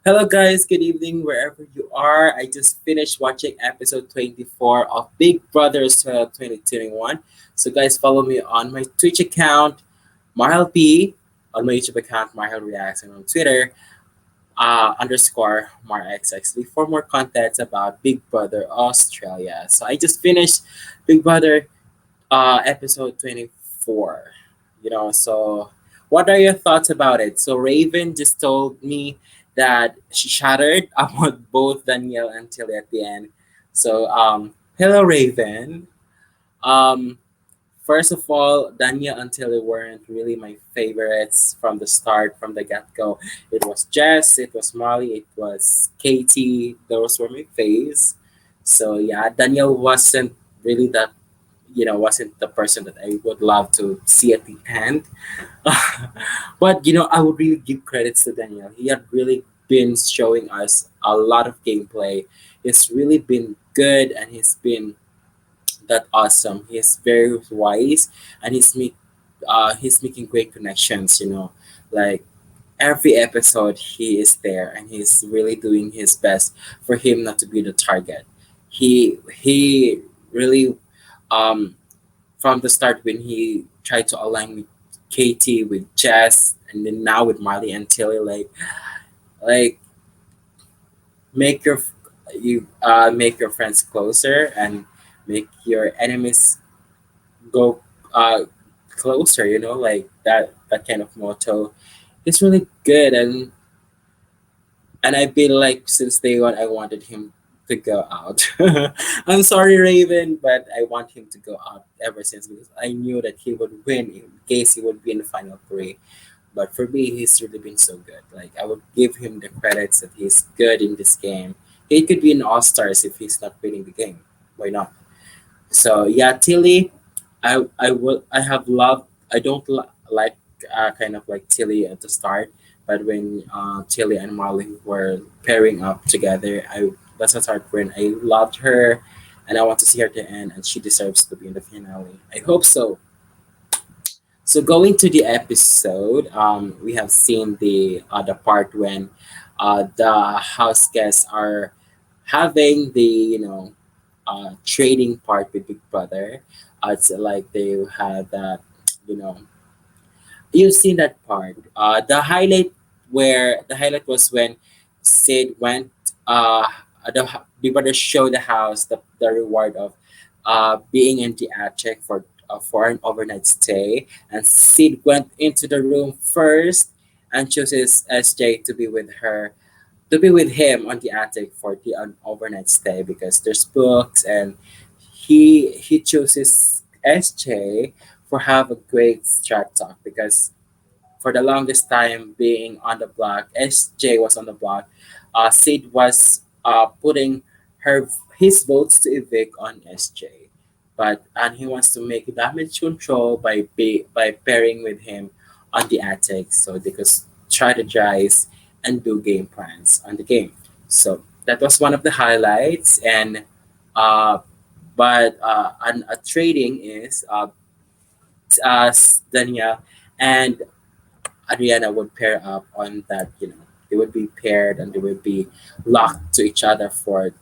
Hello, guys. Good evening, wherever you are. I just finished watching episode 24 of Big Brothers 2021. So, guys, follow me on my Twitch account, Marhal P, on my YouTube account, Marhal Reacts, and on Twitter, underscore MarXXD for more contents about Big Brother Australia. So, I just finished Big Brother episode 24. So what are your thoughts about it? So Raven just told me that she shattered about both Danielle and Tilly at the end. So hello Raven. Um First of all, Danielle and Tilly weren't really my favorites from the start, from the get-go. It was Jess, it was Molly, it was Katie. Those were my faves. So yeah, Danielle wasn't the person that I would love to see at the end. But I would really give credits to Daniel. He had really been showing us a lot of gameplay. He's really been good and he's been that awesome. He's very wise and he's making great connections, like every episode he is there and he's really doing his best for him not to be the target. He really um from the start when he tried to align with Katie, with Jess, and then now with Marley and Tilly, like make your make your friends closer and make your enemies go closer. Like that kind of motto. It's really good, and I feel like since day one I wanted him to go out. I'm sorry, Raven, but I want him to go out ever since because I knew that he would win in case he would be in the final three. But for me, he's really been so good. Like I would give him the credits that he's good in this game. He could be an all stars if he's not winning the game. Why not? So yeah, Tilly, I have loved. I don't like kind of like Tilly at the start, but when Tilly and Molly were pairing up together, I that's a start when I loved her, and I want to see her to end, and she deserves to be in the finale. I hope so. So going to the episode, we have seen the part when the house guests are having the trading part with Big Brother. It's like they had that, you know, you've seen that part. The highlight was when Sid went. Big Brother showed the house the reward of being in the attic for an overnight stay, and Sid went into the room first and chooses SJ to be with him on the attic for the overnight stay because there's books and he chooses SJ for have a great strat talk because for the longest time being on the block, SJ was on the block. Sid was putting his votes to evict on SJ, and he wants to make damage control by pairing with him on the attic so they could strategize and do game plans on the game. So that was one of the highlights, and uh, a trading is Dania and Adriana would pair up on that, they would be paired and they would be locked to each other for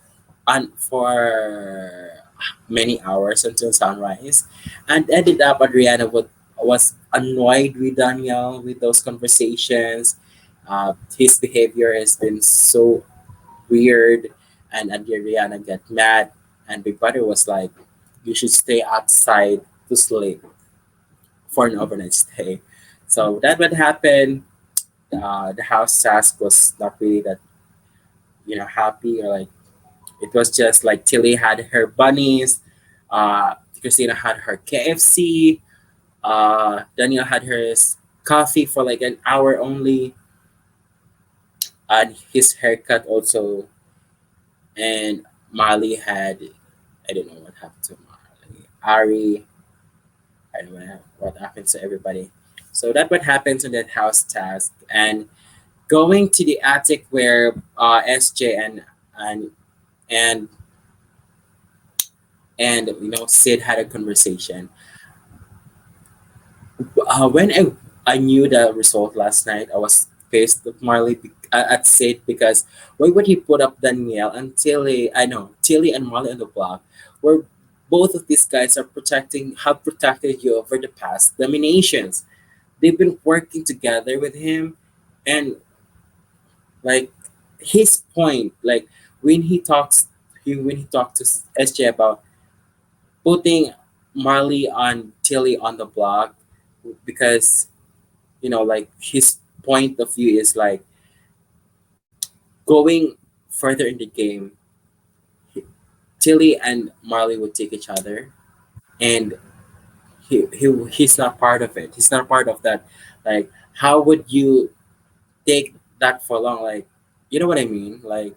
many hours until sunrise. And ended up Adriana was annoyed with Daniel with those conversations. His behavior has been so weird and Adriana got mad and Big Brother was like, you should stay outside to sleep for an overnight stay. So that would happen. The house task was not really that happy or like it was just like Tilly had her bunnies, Christina had her KFC, Daniel had coffee for like an hour only, and his haircut also, and Molly had I don't know what happened to Molly. Ari, I don't know what happened to everybody. So that what happens in that house task and going to the attic where SJ and and Sid had a conversation. When I knew the result last night, I was pissed at Marley at Sid, because why would he put up Danielle and Tilly? I know Tilly and Molly on the block, where both of these guys are protecting have protected you over the past dominations. They've been working together with him, and like his point, like when he talks, when he talked to SJ about putting Marley on Tilly on the block, because like his point of view is like going further in the game, Tilly and Marley would take each other, and he's not part of it. He's not part of that. Like, how would you take that for long? Like, you know what I mean? Like,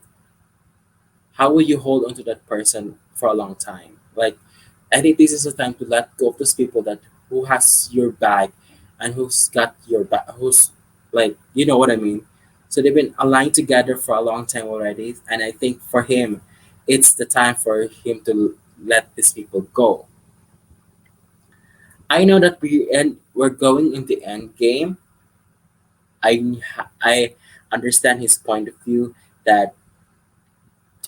how will you hold on to that person for a long time? Like, I think this is the time to let go of those people that who has your back and who's got your back, who's like, you know what I mean. So they've been aligned together for a long time already, and I think for him, it's the time for him to let these people go. I know that we're going in the end game. I understand his point of view that,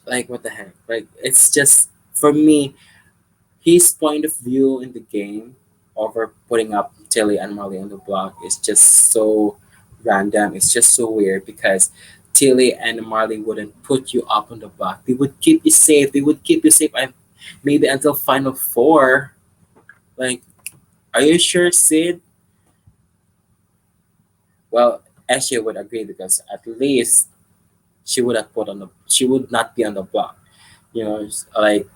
like, what the heck, like it's just for me, his point of view in the game over putting up Tilly and Marley on the block is just so random. It's just so weird because Tilly and Marley wouldn't put you up on the block. They would keep you safe. They would keep you safe, maybe until final four. Like, are you sure, Sid? Well, Ashley would agree because at least she would not be on the block. Like,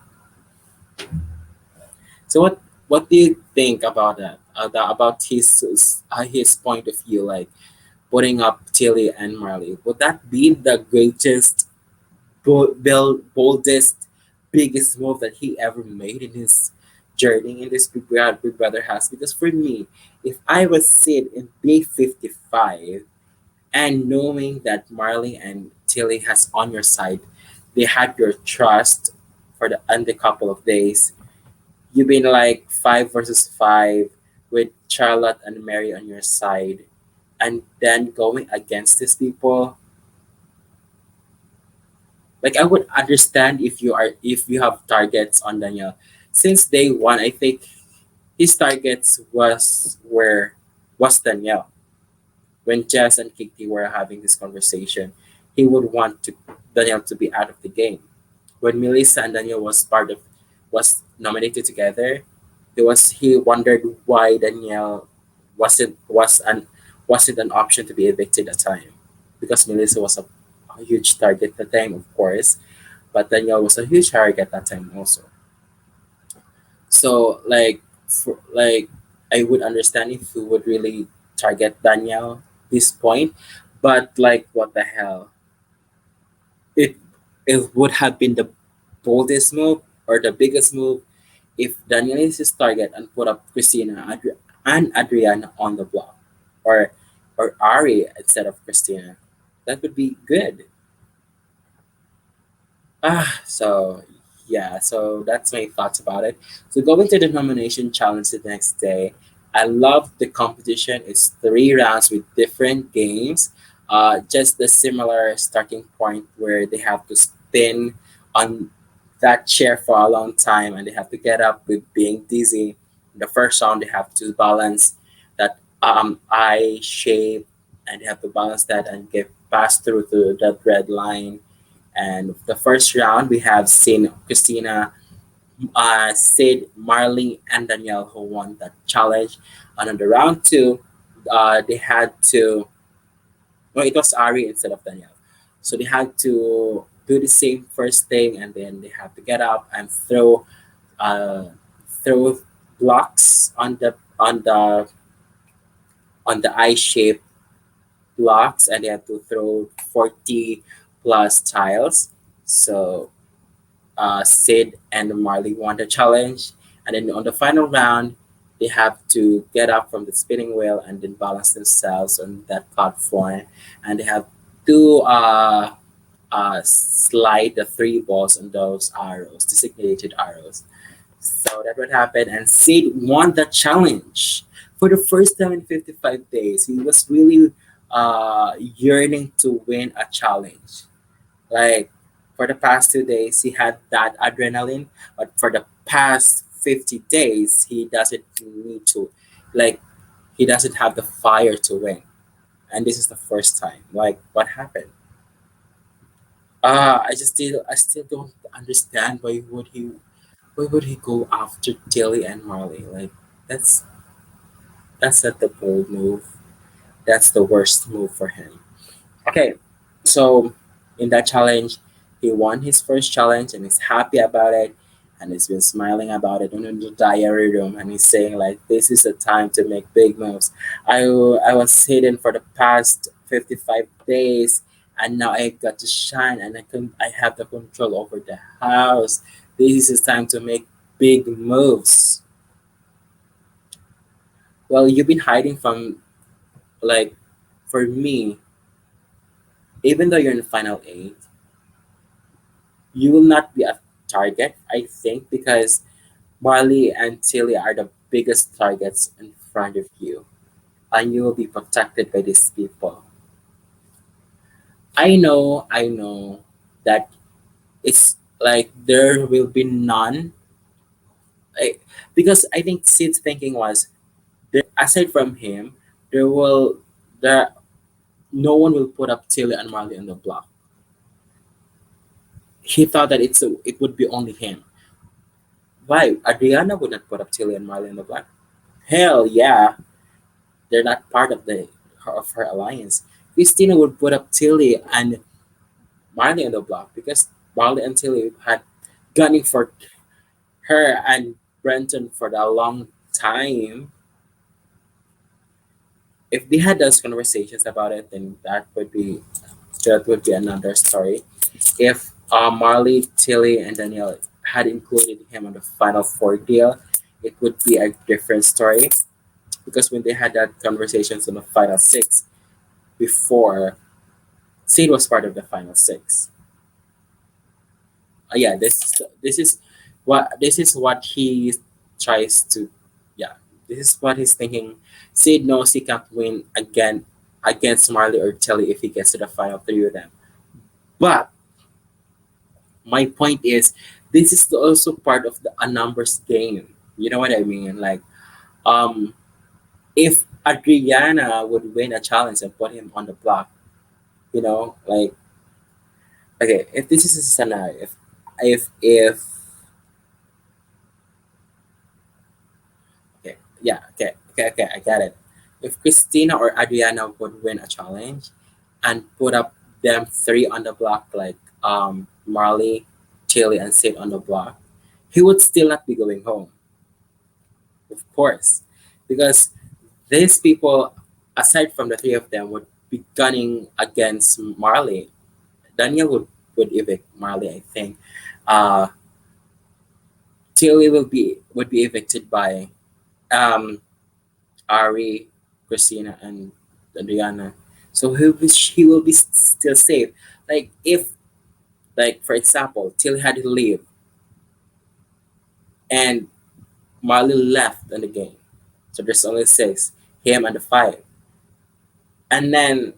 so what do you think about that? About his point of view, like putting up Tilly and Marley. Would that be the greatest, boldest, biggest move that he ever made in his journey in this Big Brother house? Because for me, if I was Sid in B55 and knowing that Marley and Tilly has on your side, they had your trust for the couple of days. You've been like 5 versus 5 with Charlotte and Mary on your side, and then going against these people. Like, I would understand if you have targets on Daniel. Since day one, I think his targets was Danielle. When Jess and Kiki were having this conversation, he would want Danielle to be out of the game. When Melissa and Daniel was nominated together, he wondered why Danielle wasn't an option to be evicted at the time, because Melissa was a huge target at the time, of course, but Danielle was a huge target at that time also. So like I would understand if we would really target Danielle this point, but like what the hell, it it would have been the boldest move or the biggest move if Daniel is his target and put up and Adriana on the block, or Ari instead of Christina. That would be good. So yeah, so that's my thoughts about it. So going to the nomination challenge the next day, I love the competition. It's 3 rounds with different games. Just the similar starting point where they have to spin on that chair for a long time and they have to get up with being dizzy. The first round they have to balance that eye shape, and they have to balance that and get passed through to that red line. And the first round, we have seen Christina, Sid, Marley, and Danielle who won that challenge. And on the round two, they had to, well, it was Ari instead of Danielle. So they had to do the same first thing, and then they have to get up and uh, throw blocks on the eye shape blocks, and they have to throw 40 plus tiles. So Sid and Marley won the challenge. And then on the final round, they have to get up from the spinning wheel and then balance themselves on that platform. And they have to slide the 3 balls on those arrows, designated arrows. So that would happen. And Sid won the challenge for the first time in 55 days. He was really yearning to win a challenge. Like for the past 2 days, he had that adrenaline, but for the past 50 days, he doesn't need to. Like, he doesn't have the fire to win. And this is the first time. Like, what happened? I still don't understand why would he go after Tilly and Marley? Like, that's that's not the bold move. That's the worst move for him. Okay, so in that challenge, he won his first challenge and he's happy about it, and he's been smiling about it in the diary room, and he's saying like, "This is the time to make big moves. I was hidden for the past 55 days, and now I got to shine, and I have the control over the house. This is the time to make big moves." Well, you've been hiding from, like, for me, even though you're in the final eight, you will not be a target, I think, because Marley and Tilly are the biggest targets in front of you, and you will be protected by these people. I know that it's like there will be none, like, because I think Sid's thinking was, aside from him, there will there no one will put up Tilly and Marley on the block. He thought that it would be only him. Why? Adriana would not put up Tilly and Marley on the block. Hell yeah, they're not part of her alliance. Christina would put up Tilly and Marley on the block because Marley and Tilly had gunning for her and Brenton for a long time. If they had those conversations about it, then that would be another story. If Marley, Tilly, and Danielle had included him on the final four deal, it would be a different story. Because when they had that conversations on the final six, before Sid was part of the final six. Yeah, this is what he tries to. Yeah, this is what he's thinking. Sid knows he can't win again against Marley or Telly if he gets to the final three with them. But my point is, this is also part of a numbers game. You know what I mean? Like, um, if Adriana would win a challenge and put him on the block, like, okay, if this is a scenario, if okay, yeah, okay, I get it. If Christina or Adriana would win a challenge and put up them three on the block, like Marley, Chili, and Sid on the block, he would still not be going home, of course, because these people, aside from the three of them, would be gunning against Marley. Daniel would evict Marley, I think. Uh, Tilly would be evicted by um, Ari, Christina, and Adriana. So he will be still safe. Like, if, like, for example, Tilly had to leave and Marley left in the game. So there's only six, him and the five. And then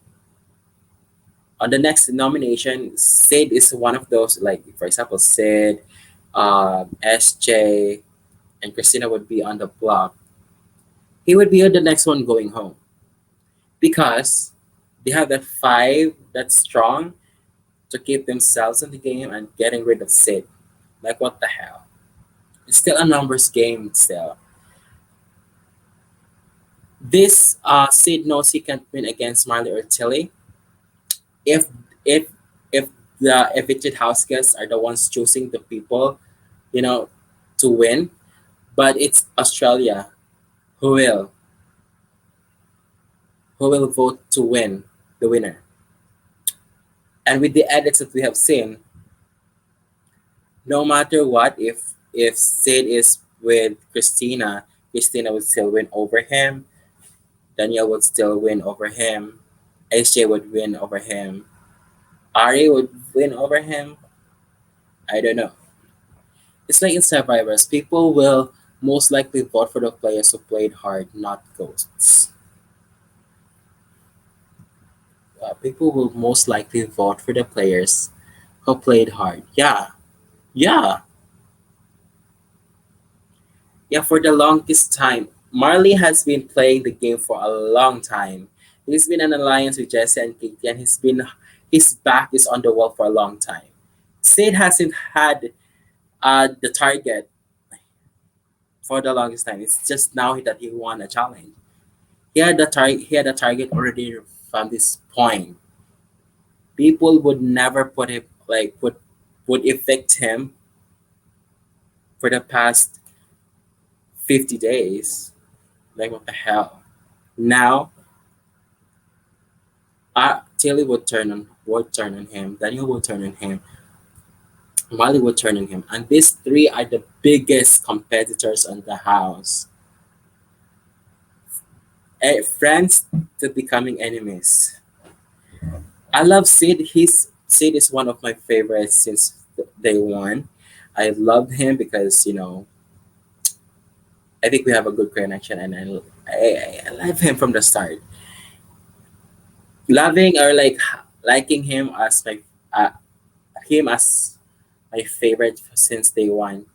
on the next nomination, Sid is one of those, like, for example, Sid, SJ, and Christina would be on the block. He would be the next one going home because they have that five that's strong to keep themselves in the game and getting rid of Sid. Like, what the hell? It's still a numbers game still. This Sid knows he can't win against Marley or Tilly. If if if the evicted house guests are the ones choosing the people, you know, to win, but it's Australia who will who will vote to win the winner. And with the edits that we have seen, no matter what, if Sid is with Christina, Christina would still win over him. Daniel would still win over him. SJ would win over him. Ari would win over him. I don't know. It's like in Survivors, people will most likely vote for the players who played hard, not ghosts. people will most likely vote for the players who played hard. Yeah, yeah, yeah. For the longest time, Marley has been playing the game for a long time. He's been an alliance with Jesse and Katie, and his back is on the wall for a long time. Sid hasn't had the target for the longest time. It's just now that he won a challenge. He had a target already from this point. People would never put him like would evict him for the past 50 days. Like what the hell? Now Tilly would turn on him, Daniel would turn on him, Molly would turn on him. And these three are the biggest competitors on the house. Friends to becoming enemies. I love Sid. Sid is one of my favorites since day one. I loved him because I think we have a good connection, and I love him from the start. Loving or like liking uh, him as my favorite since day one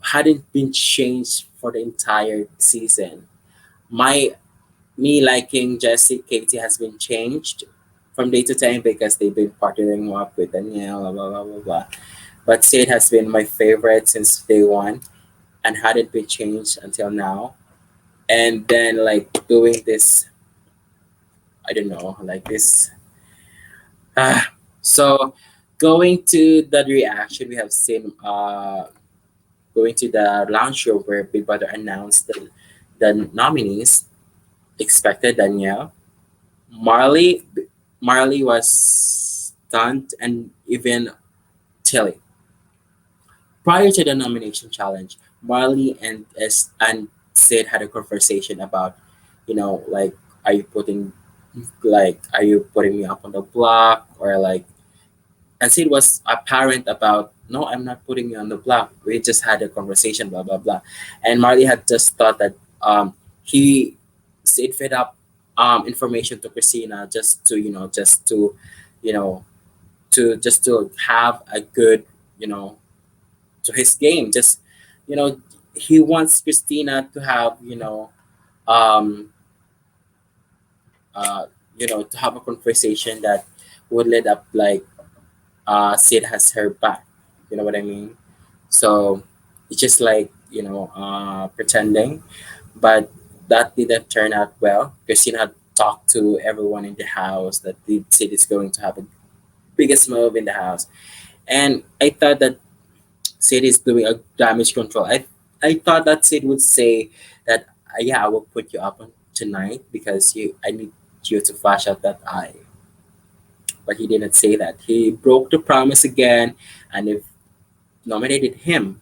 hadn't been changed for the entire season. My Me liking Jesse Katie has been changed from day to time because they've been partnering up with Danielle, blah blah blah blah blah. But Sid has been my favorite since day one and hadn't been changed until now. And then like doing this, I don't know, like this. So going to the reaction, we have seen going to the lounge room where Big Brother announced the nominees. Expected Danielle, Marley. Marley was stunned, and even Tilly. Prior to the nomination challenge, Marley and Sid had a conversation about, like, are you putting are you putting me up on the block, or like, and Sid was apparent about, no, I'm not putting you on the block. We just had a conversation, blah blah blah, and Marley had just thought that he Sid fed up information to Christina just to you know just to have a good you know to his game. Just you know, he wants Christina to have um, to have a conversation that would lead up like Sid has her back. You know what I mean? So it's just like pretending, but that didn't turn out well. Christina had talked to everyone in the house that the Sid is going to have a biggest move in the house, and I thought that Sid is doing a damage control. I thought that Sid would say that yeah, I will put you up on tonight because I need you to flash out that eye. But he didn't say that. He broke the promise again, and they nominated him.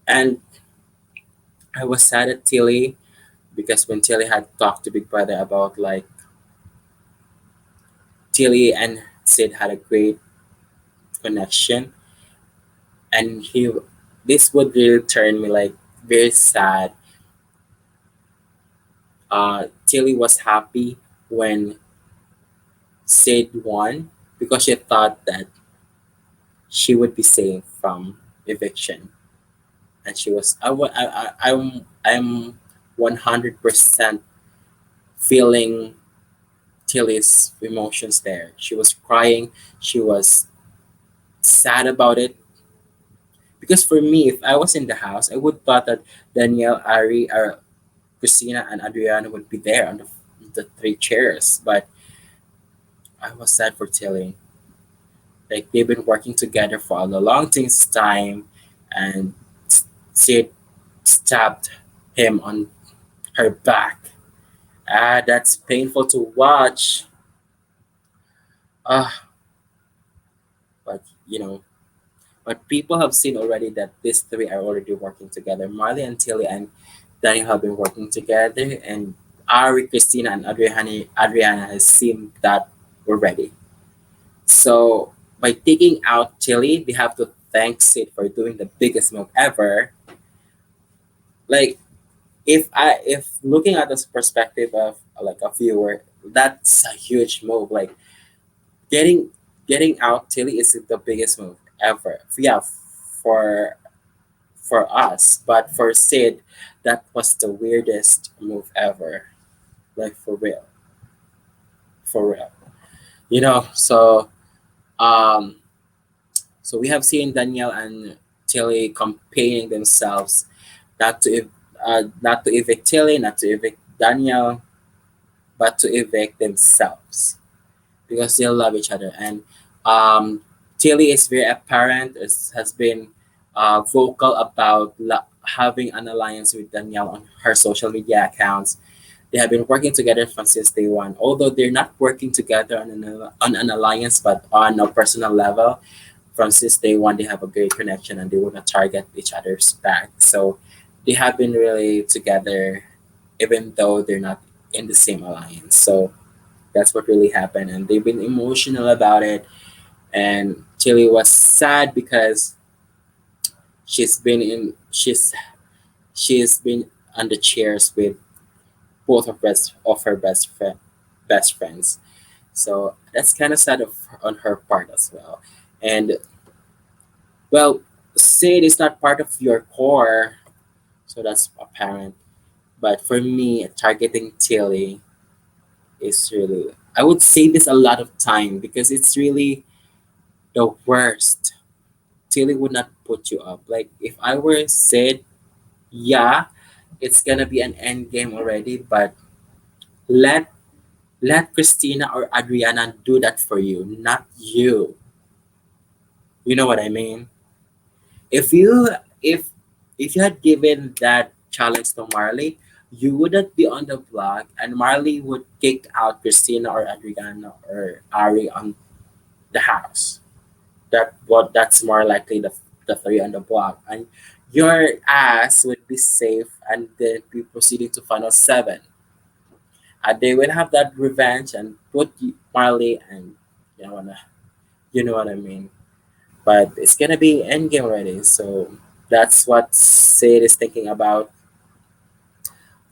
And I was sad at Tilly because when Tilly had talked to Big Brother about like Tilly and Sid had a great connection, and he this would really turn me like very sad. Tilly was happy when Sid won because she thought that she would be safe from eviction, and she was. I'm 100% feeling Tilly's emotions there. She was crying. She was sad about it because for me, if I was in the house, I would thought that Danielle, Ari, or Christina and Adriana would be there on the three chairs, but I was sad for Tilly. Like they've been working together for a long time, and Sid stabbed him on her back. That's painful to watch. Ah, but but people have seen already that these three are already working together. Marley and Tilly and Daniel have been working together, and Ari, Christina, and Adriana has seen that already. So by taking out Tilly, they have to thank Sid for doing the biggest move ever. Like if looking at this perspective of like a viewer, That's a huge move. Like getting getting out Tilly is the biggest move ever. Yeah, for for us, but for Sid, that was the weirdest move ever. Like for real. You know, um, so we have seen Danielle and Tilly campaigning themselves not to evict Tilly, not to evict Danielle, but to evict themselves because they love each other. And um, Tilly is very apparent, has been vocal about having an alliance with Danielle on her social media accounts. They have been working together from since day one, although they're not working together on an alliance, but on a personal level. From since day one, they have a great connection and they want to target each other's back. So they have been really together, even though they're not in the same alliance. So that's what really happened, and they've been emotional about it. And Chili was sad because she's been in she's been on the chairs with both of her best friends. So that's kind of sad on her part as well. And well, Sid is not part of your core, so that's apparent. But for me, targeting Tilly is really, I would say this a lot of time because it's really the worst. Tilly would not put you up. Like if I were Sid, yeah, it's gonna be an end game already, but let let Christina or Adriana do that for you, not you. You know what I mean? If you if if you had given that challenge to Marley, you wouldn't be on the block, and Marley would kick out Christina or Adriana or Ari on the house. That's more likely the three on the block, and your ass would be safe and then be proceeding to final seven. And they will have that revenge and put Marley and you know what I- you know what I mean. But it's gonna be endgame already, so that's what Sid is thinking about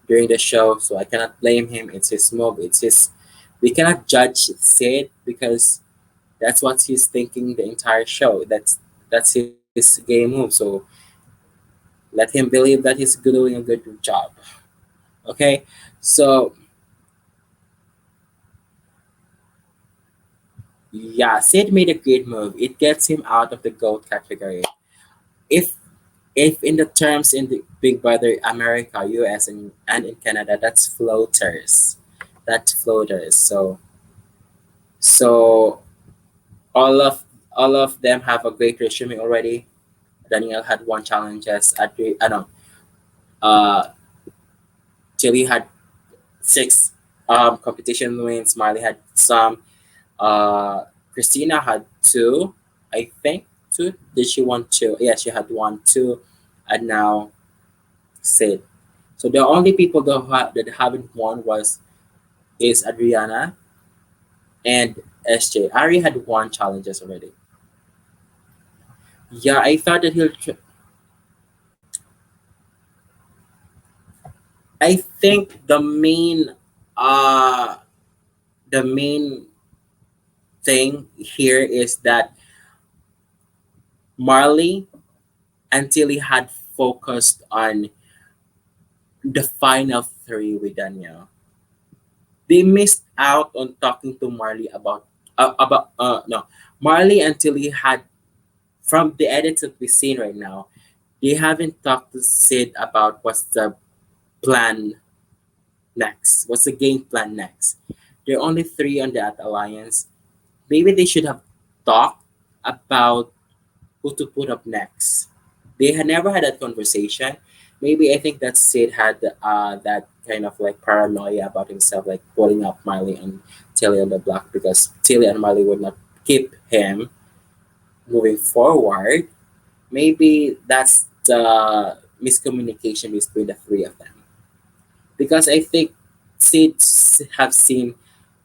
during the show. So I cannot blame him. It's his move. It's his. We cannot judge Sid because that's what he's thinking the entire show. That's his game move. So let him believe that he's doing a good job. Okay, so yeah, Sid made a great move. It gets him out of the GOAT category. If if in the terms in the Big Brother America, US and in Canada, that's floaters. That's floaters. So all of all of them have a great resume already. Daniel had one challenges. I know. Uh, Chili had six competition wins. Marley had some. Uh, Christina had two, I think. Two. Did she won two? Yeah, she had one, two, and now Sid. So the only people that haven't won was is Adriana and SJ. Ari had won challenges already. Yeah, I thought that I think uh the main thing here is that Marley and Tilly had focused on the final three with Danielle. They missed out on talking to Marley about no Marley and Tilly had from the edits that we've seen right now. They haven't talked to Sid about what's the plan next. What's the game plan next? There are only three on that alliance. Maybe they should have talked about who to put up next. They had never had that conversation. Maybe I think that Sid had that kind of like paranoia about himself, like putting up Miley and Tilly on the block because Tilly and Miley would not keep him moving forward. Maybe that's the miscommunication between the three of them. Because I think Sid have seen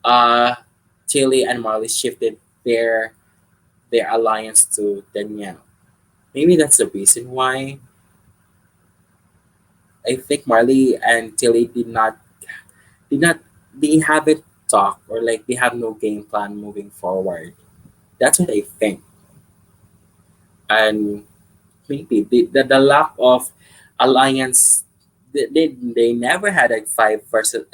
uh, Tilly and Marley shifted their alliance to Danielle. Maybe that's the reason why I think Marley and Tilly did not they haven't talk, or like they have no game plan moving forward. That's what I think. And maybe the lack of alliance, they never had a five versus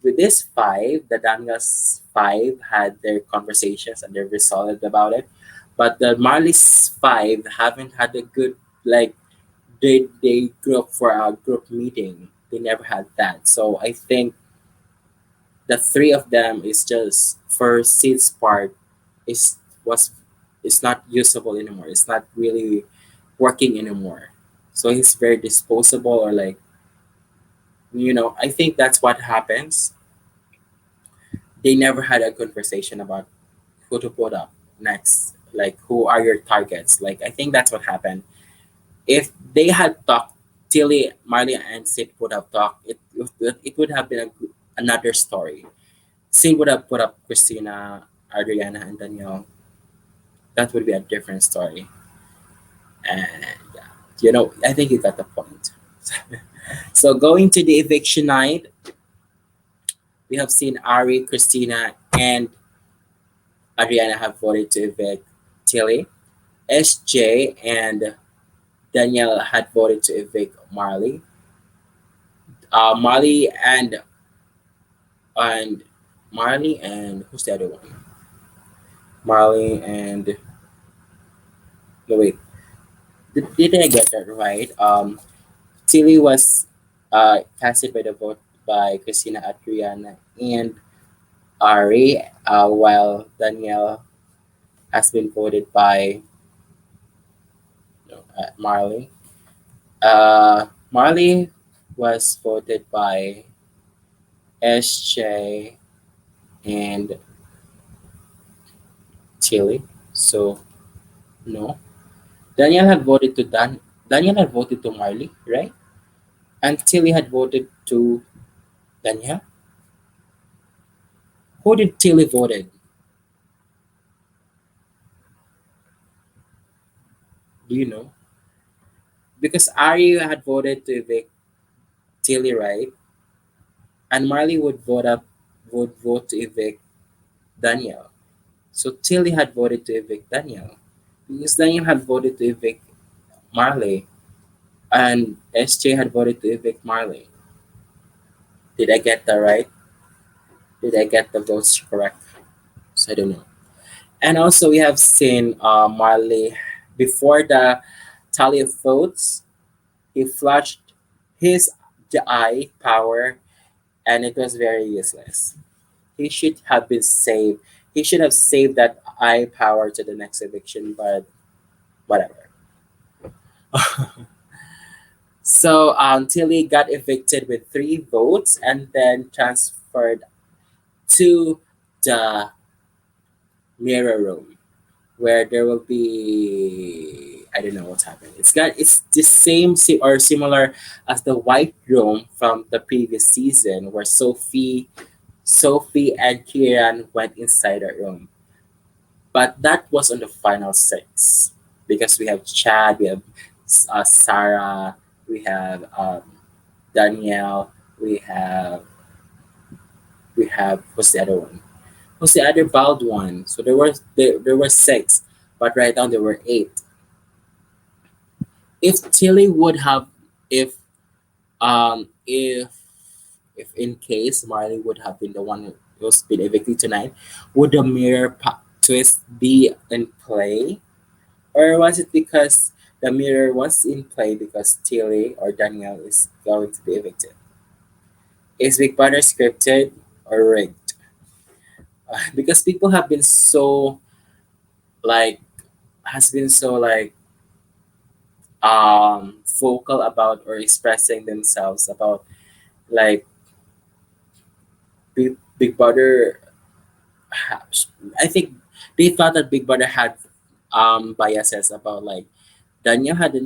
with this five. The Daniels five had their conversations and they're resolved about it, but the Marley's five haven't had a good, like, they group for a group meeting. They never had that. So I think the three of them is just for Sid's part is was is not usable anymore. It's not really working anymore. So he's very disposable, or like, I think that's what happens. They never had a conversation about who to put up next. Like, who are your targets? Like, I think that's what happened. If they had talked, Tilly, Marley, and Sid would have talked, it would have been another story. Sid would have put up Christina, Adriana, and Danielle. That would be a different story. And yeah, I think you got the point. So going to the eviction night, we have seen Ari, Christina, and Adriana have voted to evict Tilly. SJ and Danielle had voted to evict Marley. Marley and Marley and who's the other one? Marley and no, wait, did I get that right? Tilly was casted by the vote by Christina, Adriana, and Ari, while Danielle has been voted by Marley. Marley was voted by SJ and Tilly. So no. Daniel had voted to Daniel had voted to Marley, right? And Tilly had voted to Daniel. Who did Tilly voted? Do you know? Because Ari had voted to evict Tilly, right? And Marley would vote to evict Daniel. So Tilly had voted to evict Daniel. Because Daniel had voted to evict Marley. And SJ had voted to evict Marley. Did I get that right? Did I get the votes correct? So I don't know. And also we have seen Marley before the tally of votes. He flashed his eye power, and it was very useless. He should have been saved. He should have saved that eye power to the next eviction, but whatever. So Tilly got evicted with 3 votes and then transferred to the mirror room where there will be, I don't know what's happening. It's the same or similar as the white room from the previous season where Sophie and Kieran went inside a room. But that was on the final 6 because we have Chad, we have Sarah, we have Danielle, we have what's the other one? Who's the other bald one? So there were 6, but right now there were 8. If Tilly would have, if um if if in case Marley would have been the one who's been evicted tonight, would the mirror twist be in play, or was it because the mirror was in play because Tilly or Danielle is going to be evicted? Is Big Brother scripted or rigged? Because people have been so like has been so like vocal about or expressing themselves about like Big Brother. I think they thought that Big Brother had biases about like Daniel had a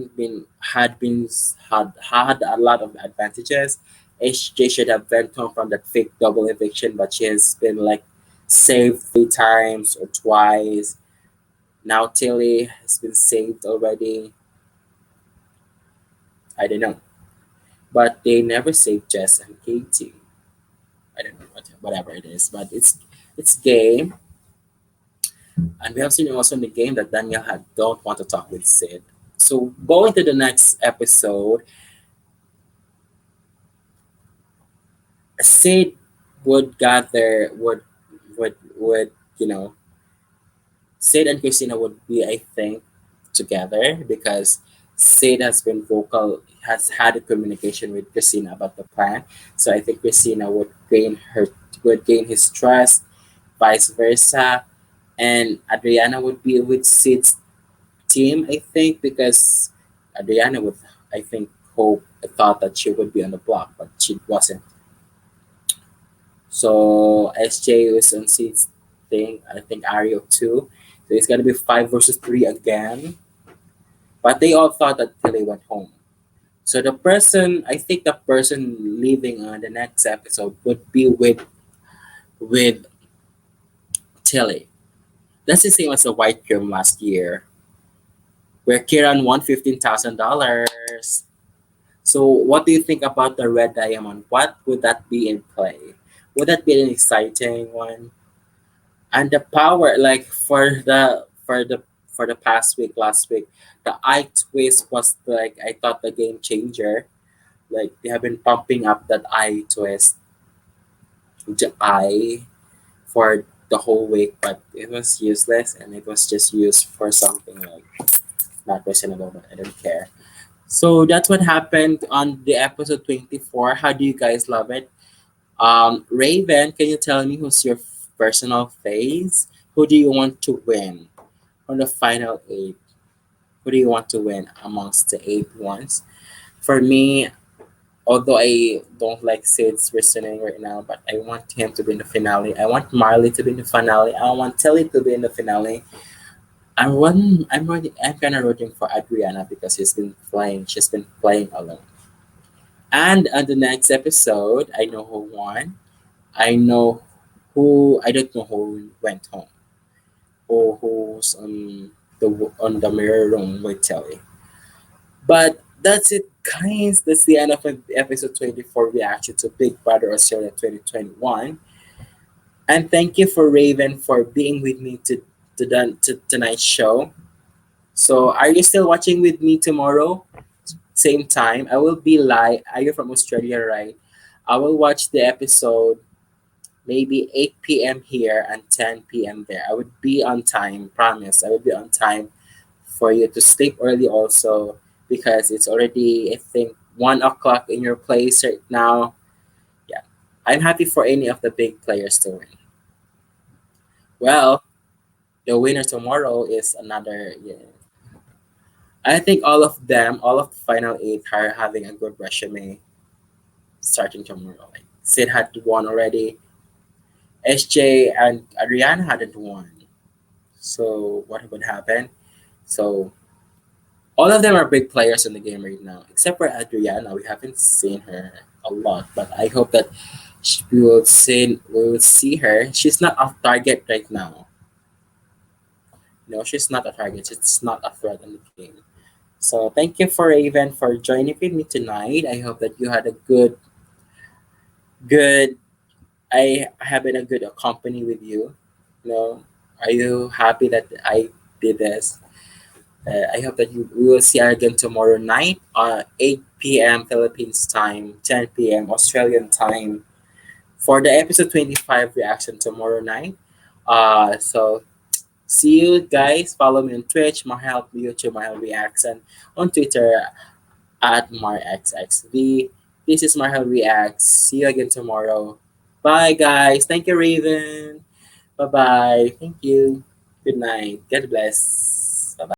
lot of advantages. HJ should have went home from that fake double eviction, but she has been like saved 3 times or twice. Now Tilly has been saved already. I don't know, but they never saved Jess and Katie. I don't know whatever it is, but it's game, and we have seen also in the game that Daniel had don't want to talk with Sid. So going to the next episode, Sid would gather would Sid and Christina would be, I think, together because Sid has been vocal, has had a communication with Christina about the plan. So I think Christina would gain his trust, vice versa, and Adriana would be with Sid's team. I think because Adriana would, I think, thought that she would be on the block, but she wasn't. So SJ was on Sid's thing. I think Ario too. So it's gonna be 5 versus 3 again. But they all thought that Tilly went home. So I think the person leaving on the next episode would be with Tilly. That's the same as the White Room last year, where Kieran won $15,000. So what do you think about the Red Diamond? What would that be in play? Would that be an exciting one? And the power, like for the past week, last week, the eye twist was like I thought the game changer. Like they have been pumping up that eye twist, the eye for the whole week, but it was useless and it was just used for something like not reasonable, but I don't care. So that's what happened on the episode 24. How do you guys love it? Raven, can you tell me who's your personal face? Who do you want to win on the final eight? Who do you want to win amongst the eight ones? For me, although I don't like Sid's reasoning right now, but I want him to be in the finale. I want Marley to be in the finale. I want Telly to be in the finale. I'm kind of rooting for Adriana because she's been playing alone. And on the next episode, I know who won. I don't know who went home or who's on the mirror room with Telly. But that's it, guys. That's the end of episode 24 reaction to Big Brother Australia 2021. And thank you for Raven for being with me to tonight's show. So, are you still watching with me tomorrow? Same time. I will be live. Are you from Australia, right? I will watch the episode maybe 8 p.m. here and 10 p.m. there. I would be on time, promise. I would be on time for you to sleep early also because it's already, I think, 1 o'clock in your place right now. Yeah. I'm happy for any of the big players to win. Well, the winner tomorrow is another, yeah. I think all of the final eight are having a good resume starting tomorrow. Like Sid had won already. SJ and Ariana hadn't won. So what would happen? So all of them are big players in the game right now, except for Adriana. We haven't seen her a lot, but I hope that we will see her. She's not off target right now. No, she's not a target. It's not a threat in the game. So thank you for Raven for joining with me tonight. I hope that you had a good. I have been a good company with you. You know, are you happy that I did this? I hope that we will see you again tomorrow night, 8 p.m. Philippines time, 10 p.m. Australian time for the episode 25 reaction tomorrow night. So see you guys. Follow me on Twitch, Mahal YouTube, Mahal Reaction, on Twitter at MarXXV. This is Mahal Reacts. See you again tomorrow. Bye, guys. Thank you, Raven. Bye bye. Thank you. Good night. God bless. Bye bye.